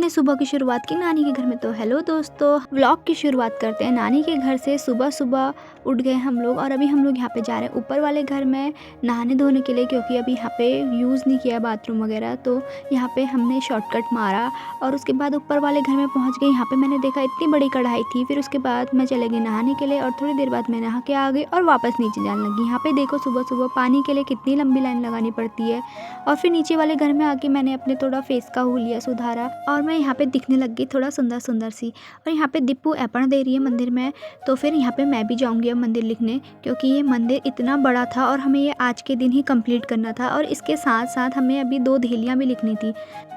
हमने सुबह की शुरुआत की नानी के घर में। तो हेलो दोस्तों, व्लॉग की शुरुआत करते हैं नानी के घर से। सुबह सुबह उठ गए हम लोग और अभी हम लोग यहाँ पे जा रहे हैं ऊपर वाले घर में नहाने धोने के लिए, क्योंकि अभी यहाँ पे यूज़ नहीं किया बाथरूम वगैरह। तो यहाँ पे हमने शॉर्टकट मारा और उसके बाद ऊपर वाले घर में पहुँच गए। यहाँ पे मैंने देखा इतनी बड़ी कढ़ाई थी। फिर उसके बाद मैं चले गई नहाने के लिए और थोड़ी देर बाद मैं नहा के आ गई और वापस नीचे जाने लगी। यहाँ पे देखो सुबह सुबह पानी के लिए कितनी लंबी लाइन लगानी पड़ती है। और फिर नीचे वाले घर में आके मैंने अपने थोड़ा फेस का हुलिया सुधारा और मैं यहाँ पे दिखने लग गई थोड़ा सुंदर सुंदर सी। और यहाँ पे दीपू एपण दे रही है मंदिर में। तो फिर यहाँ पे मैं भी जाऊँगी अब मंदिर लिखने, क्योंकि ये मंदिर इतना बड़ा था और हमें ये आज के दिन ही कंप्लीट करना था। और इसके साथ साथ हमें अभी 2 धेलियाँ भी लिखनी थी।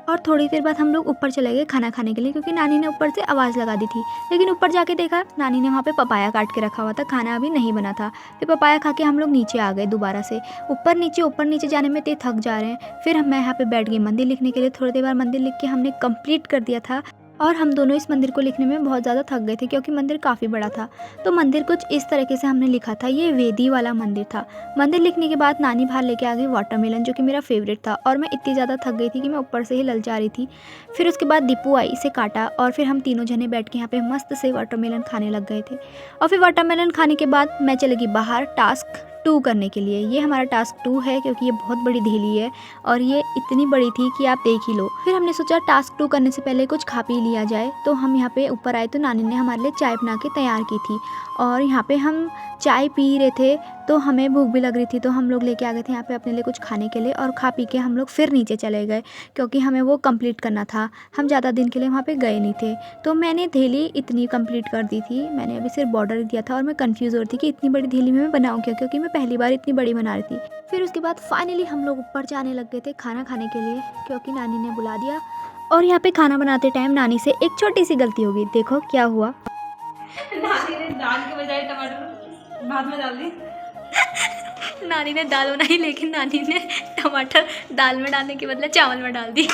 और थोड़ी देर बाद हम लोग ऊपर चले गए खाना खाने के लिए, क्योंकि नानी ने ऊपर से आवाज़ लगा दी थी। लेकिन ऊपर जाके देखा नानी ने वहाँ पे पपाया काट के रखा हुआ था, खाना अभी नहीं बना था। फिर पपाया खा के हम लोग नीचे आ गए दोबारा से। ऊपर नीचे जाने में इतने थक जा रहे हैं। फिर मैं यहाँ पे बैठ गई मंदिर लिखने के लिए। थोड़ी देर बाद मंदिर लिख के हमने कंप्लीट कर दिया था। और हम दोनों इस मंदिर को लिखने में बहुत ज़्यादा थक गए थे, क्योंकि मंदिर काफ़ी बड़ा था। तो मंदिर कुछ इस तरीके से हमने लिखा था। ये वेदी वाला मंदिर था। मंदिर लिखने के बाद नानी बाहर लेके आ गई वाटरमेलन, जो कि मेरा फेवरेट था। और मैं इतनी ज़्यादा थक गई थी कि मैं ऊपर से ही ललचा रही थी। फिर उसके बाद दीपू आई, इसे काटा और फिर हम तीनों जने बैठ के यहाँ पे मस्त से वाटरमेलन खाने लग गए थे। और फिर वाटरमेलन खाने के बाद मैं चलेगी बाहर टास्क 2 करने के लिए। ये हमारा टास्क 2 है, क्योंकि ये बहुत बड़ी धेली है और ये इतनी बड़ी थी कि आप देख ही लो। फिर हमने सोचा टास्क 2 करने से पहले कुछ खा पी लिया जाए। तो हम यहाँ पे ऊपर आए तो नानी ने हमारे लिए चाय बना के तैयार की थी और यहाँ पे हम चाय पी रहे थे। तो हमें भूख भी लग रही थी, तो हम लोग लेके आ गए थे यहाँ पे अपने लिए कुछ खाने के लिए। और खा पी के हम लोग फिर नीचे चले गए, क्योंकि हमें वो कंप्लीट करना था। हम ज़्यादा दिन के लिए वहाँ पे गए नहीं थे। तो मैंने धेली इतनी कंप्लीट कर दी थी। मैंने अभी सिर्फ बॉर्डर दिया था और मैं कंफ्यूज हो रही थी कि इतनी बड़ी धेली में मैं बनाऊँ क्या, क्योंकि मैं पहली बार इतनी बड़ी बना रही थी। फिर उसके बाद फाइनली हम लोग ऊपर जाने लग गए थे खाना खाने के लिए, क्योंकि नानी ने बुला दिया। और यहाँ पे खाना बनाते टाइम नानी से एक छोटी सी गलती हो गई। देखो क्या हुआ। नानी ने दाल के बजाय टमाटर भात में डाल दी। नानी ने दाल बनाई, लेकिन नानी ने टमाटर दाल में डालने के बदले चावल में डाल दी।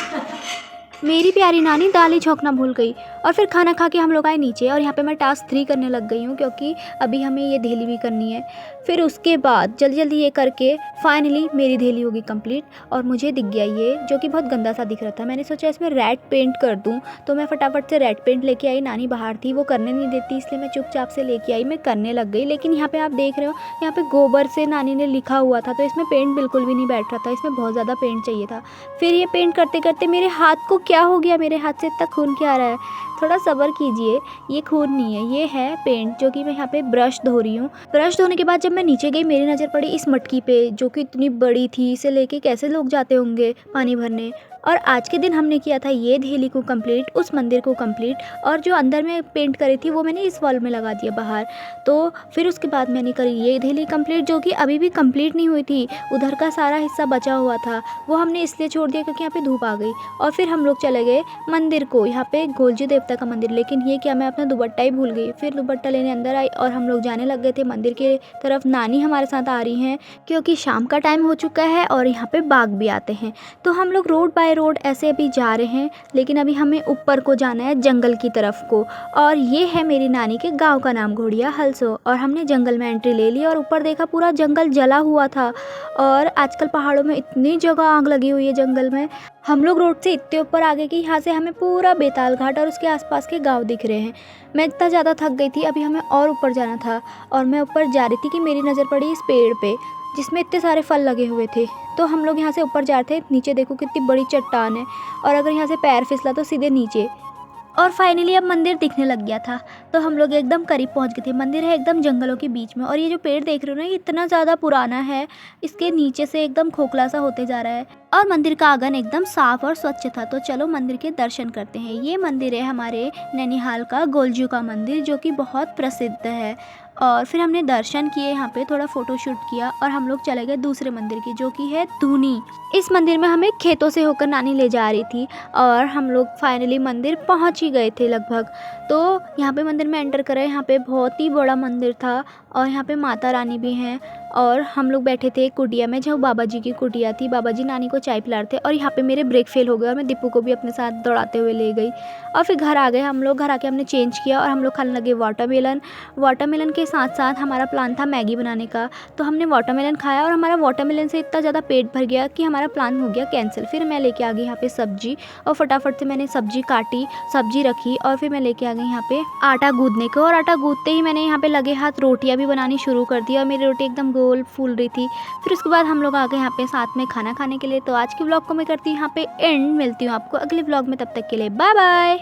मेरी प्यारी नानी दाल ही छौंकना भूल गई। और फिर खाना खा के हम लोग आए नीचे और यहाँ पे मैं टास्क 3 करने लग गई हूँ, क्योंकि अभी हमें ये धेली भी करनी है। फिर उसके बाद जल्दी जल्दी ये करके फाइनली मेरी धेली होगी कंप्लीट। और मुझे दिख गया ये, जो कि बहुत गंदा सा दिख रहा था। मैंने सोचा इसमें रेड पेंट कर दूँ, तो मैं फटाफट से रेड पेंट लेके आई। नानी बाहर थी, वो करने नहीं देती, इसलिए मैं चुपचाप से लेके आई। मैं करने लग गई। लेकिन यहाँ पे आप देख रहे हो, यहाँ पे गोबर से नानी ने लिखा हुआ था, तो इसमें पेंट बिल्कुल भी नहीं बैठ रहा था। इसमें बहुत ज़्यादा पेंट चाहिए था। फिर ये पेंट करते करते मेरे हाथ को क्या हो गया, मेरे हाथ से इतना खून क्या आ रहा है। थोड़ा सब्र कीजिए, ये खून नहीं है, ये है पेंट, जो कि मैं यहाँ पे ब्रश धो रही हूँ। ब्रश धोने के बाद जब मैं नीचे गई, मेरी नज़र पड़ी इस मटकी पे, जो कि इतनी बड़ी थी। इसे लेके कैसे लोग जाते होंगे पानी भरने। और आज के दिन हमने किया था ये धेली को कंप्लीट, उस मंदिर को कंप्लीट। और जो अंदर में पेंट करी थी वो मैंने इस वॉल में लगा दिया बाहर। तो फिर उसके बाद मैंने करी ये धेली कंप्लीट, जो कि अभी भी कंप्लीट नहीं हुई थी। उधर का सारा हिस्सा बचा हुआ था, वो हमने इसलिए छोड़ दिया क्योंकि यहाँ पे धूप आ गई। और फिर हम लोग चले गए मंदिर को, यहाँ पे गोलजी देवता का मंदिर। लेकिन ये क्या, मैं अपना दुपट्टा ही भूल गई। फिर दुपट्टा लेने अंदर आई और हम लोग जाने लग गए थे मंदिर के तरफ। नानी हमारे साथ आ रही हैं, क्योंकि शाम का टाइम हो चुका है और यहाँ पे बाघ भी आते हैं। तो हम लोग रोड बाय रोड ऐसे अभी जा रहे हैं, लेकिन अभी हमें ऊपर को जाना है, जंगल की तरफ को। और ये है मेरी नानी के गांव का नाम, घोड़िया हलसो। और हमने जंगल में एंट्री ले ली और ऊपर देखा पूरा जंगल जला हुआ था। और आजकल पहाड़ों में इतनी जगह आग लगी हुई है जंगल में। हम लोग रोड से इतने ऊपर आ गए कि यहाँ से हमें पूरा बेताल घाट और उसके आसपास के गांव दिख रहे हैं। मैं इतना ज़्यादा थक गई थी, अभी हमें और ऊपर जाना था। और मैं ऊपर जा रही थी कि मेरी नज़र पड़ी इस पेड़ पे, जिसमें इतने सारे फल लगे हुए थे। तो हम लोग यहाँ से ऊपर जा रहे थे। नीचे देखो कितनी बड़ी चट्टान है, और अगर यहाँ से पैर फिसला तो सीधे नीचे। और फाइनली अब मंदिर दिखने लग गया था। तो हम लोग एकदम करीब पहुंच गए थे। मंदिर है एकदम जंगलों के बीच में। और ये जो पेड़ देख रहे हो ना, ये इतना ज़्यादा पुराना है, इसके नीचे से एकदम खोखला सा होते जा रहा है। और मंदिर का आंगन एकदम साफ और स्वच्छ था। तो चलो मंदिर के दर्शन करते हैं। ये मंदिर है हमारे नैनीहाल का गोलजू का मंदिर, जो कि बहुत प्रसिद्ध है। और फिर हमने दर्शन किए, यहाँ पे थोड़ा फ़ोटो शूट किया और हम लोग चले गए दूसरे मंदिर की, जो कि है धूनी। इस मंदिर में हमें खेतों से होकर नानी ले जा रही थी और हम लोग फाइनली मंदिर पहुँच ही गए थे लगभग। तो यहाँ पे मंदिर में एंटर करें। यहाँ पे बहुत ही बड़ा मंदिर था और यहाँ पे माता रानी भी हैं। और हम लोग बैठे थे एक कुटिया में, जो बाबा जी की कुटिया थी। बाबा जी नानी को चाय पिला रहे थे और यहाँ पे मेरे ब्रेक फेल हो गए और मैं दीपू को भी अपने साथ दौड़ाते हुए ले गई। और फिर घर आ गए हम लोग। घर आके हमने चेंज किया और हम लोग खाने लगे वाटरमेलन के साथ साथ हमारा प्लान था मैगी बनाने का। तो हमने वाटरमेलन खाया और हमारा वाटरमेलन से इतना ज़्यादा पेट भर गया कि हमारा प्लान हो गया कैंसिल। फिर मैं लेके आ गई यहाँ पे सब्जी और फटाफट से मैंने सब्जी काटी, सब्जी रखी और फिर मैं लेके आ गई यहाँ पे आटा गूंदने को। और आटा गूंदते ही मैंने यहाँ पे लगे हाथ रोटियाँ भी बनानी शुरू कर दी और मेरी रोटी एकदम गोल फूल रही थी। फिर उसके बाद हम लोग आ गए यहाँ पे साथ में खाना खाने के लिए। तो आज की व्लॉग को मैं करती हूँ यहाँ पे एंड। मिलती हूँ आपको अगले व्लॉग में, तब तक के लिए बाय बाय।